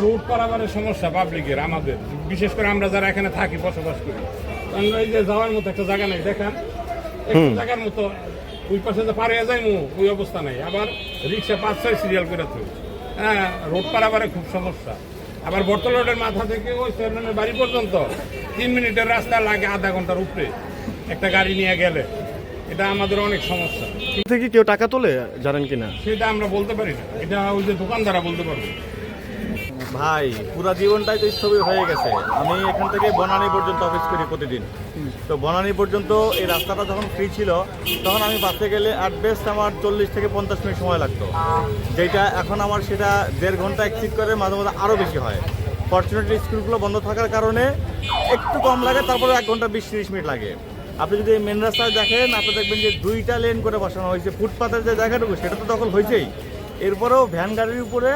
Road পারাবারের সমস্যা পাবলিকের, আমাদের বিশেষ করে আমরা যারা এখানে থাকি বসবাস করি। কারণ এই যে যাওয়ার মতো একটা জায়গা নেই, দেখেন একটা জায়গার মতো ওই পাশে যে পারে যাইমু ওই অবস্থা নেই। আবার রিক্সা 5-6 সিরিয়াল করে তুই, হ্যাঁ রোড পারাবারে খুব সমস্যা। আবার বর্তল রোডের মাথা থেকে ওই চেয়ারম্যানের বাড়ি পর্যন্ত 3 মিনিটের রাস্তা লাগে, আধা ঘন্টার উপরে একটা গাড়ি নিয়ে গেলে। এটা আমাদের অনেক সমস্যা। থেকে কেউ টাকা তোলে জানেন কিনা? সেটা আমরা বলতে পারি না, এটা ওই যে দোকানদাররা বলতে পারবে। ভাই পুরো জীবনটাই তো স্থবির হয়ে গেছে। আমি এখান থেকে বনানী পর্যন্ত অফিস করি প্রতিদিন। তো বনানী পর্যন্ত এই রাস্তাটা যখন ফ্রি ছিল তখন আমি বাসে গেলে অ্যাট বেস্ট আমার 40 থেকে 50 মিনিট সময় লাগতো, যেটা এখন আমার সেটা 1.5 ঘন্টা এক্সিড করে, মাঝে মাঝে আরও বেশি হয়। ফরচুনেটলি স্কুলগুলো বন্ধ থাকার কারণে একটু কম লাগে, তারপরে 1 ঘন্টা 20-30 মিনিট লাগে। আপনি যদি মেন রাস্তায় দেখেন, আপনি দেখবেন যে 2টা লেন করে বসানো হয়েছে। ফুটপাতের যে জায়গাটুকু সেটা তো দখল হয়েছেই, এরপরেও ভ্যান গাড়ির উপরে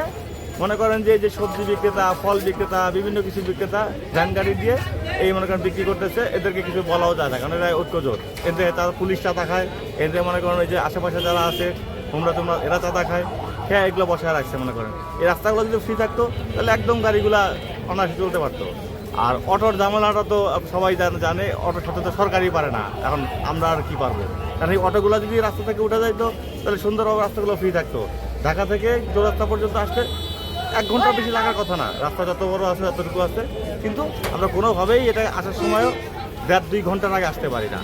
মনে করেন যে সবজি বিক্রেতা, ফল বিক্রেতা, বিভিন্ন কিছু বিক্রেতা ভ্যান গাড়ি দিয়ে এই মনে করেন বিক্রি করতেছে। এদেরকে কিছু বলাও যায় না, কারণ এরা ঐক্যজোট। এদের তারা পুলিশ চাঁদা খায়, এদের মনে করেন যে আশেপাশে যারা আছে তোমরা এরা চাঁদা খায়, খেয়ে এগুলো বসায় রাখছে। মনে করেন এই রাস্তাগুলো যদি ফ্রি থাকতো তাহলে একদম গাড়িগুলা অনায়াসে চলতে পারতো। আর অটোর ঝামেলাটা তো সবাই জানে, অটোর সাথে তো সরকারই পারে না। এখন আমরা আর কি পারবো, কারণ এই অটোগুলো যদি রাস্তা থেকে উঠে যাইতো তাহলে সুন্দরভাবে রাস্তাগুলো ফ্রি থাকতো। ঢাকা থেকে চৌরাস্তা পর্যন্ত আসতে 1 ঘন্টা বেশি লাগার কথা না, রাস্তা যত বড় আছে যতটুকু আছে। কিন্তু আমরা কোনোভাবেই এটা আসার সময়ও 1.5-2 ঘন্টার আগে আসতে পারি না।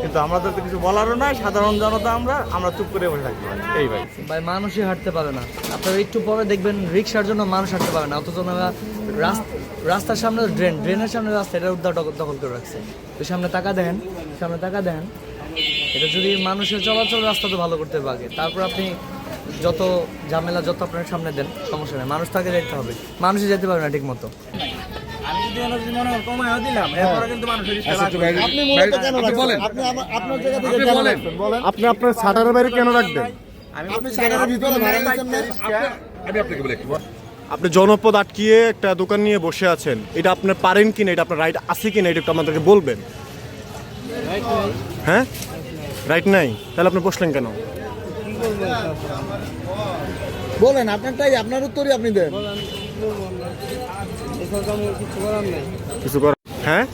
কিন্তু আমাদের তো কিছু বলারও নাই, সাধারণ জনতা আমরা চুপ করে বসে থাকতে পারি। এই ভাই মানুষই হাঁটতে পারে না। আপনারা একটু পরে দেখবেন রিক্সার জন্য মানুষ হাঁটতে পারে না, অথচ ওনারা রাস্তার সামনে ড্রেনের সামনে রাস্তা এটা উদ্ধার দখল করে রাখছে। তো সামনে টাকা দেন, এটা যদি মানুষের চলাচল রাস্তা তো ভালো করতে পারে, তারপর আপনি যত ঝামেলা যত আপনার সামনে দেন সমস্যা নেই, মানুষ তাকে যেতে হবে, মানুষই যেতে পারবে না ঠিক মতো। আপনি আপনার শাটারের বাইরে কেন রাখবেন? আপনি জনপদ আটকিয়ে একটা দোকান নিয়ে বসে আছেন, এটা আপনার পারেন কিনা, এটা আপনার রাইট আছে কিনা, এটা একটু আমাদেরকে বলবেন। হ্যাঁ রাইট নাই, তাহলে আপনি বসলেন কেন? বলেন আপনারটাই, আপনার উত্তরই আপনি দেন। কিছু করেন? হ্যাঁ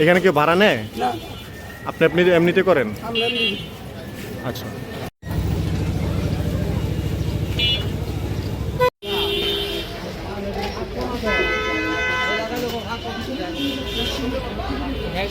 এখানে কেউ ভাড়া নেয়? আপনি এমনিতে করেন? আচ্ছা। হ্যাঁ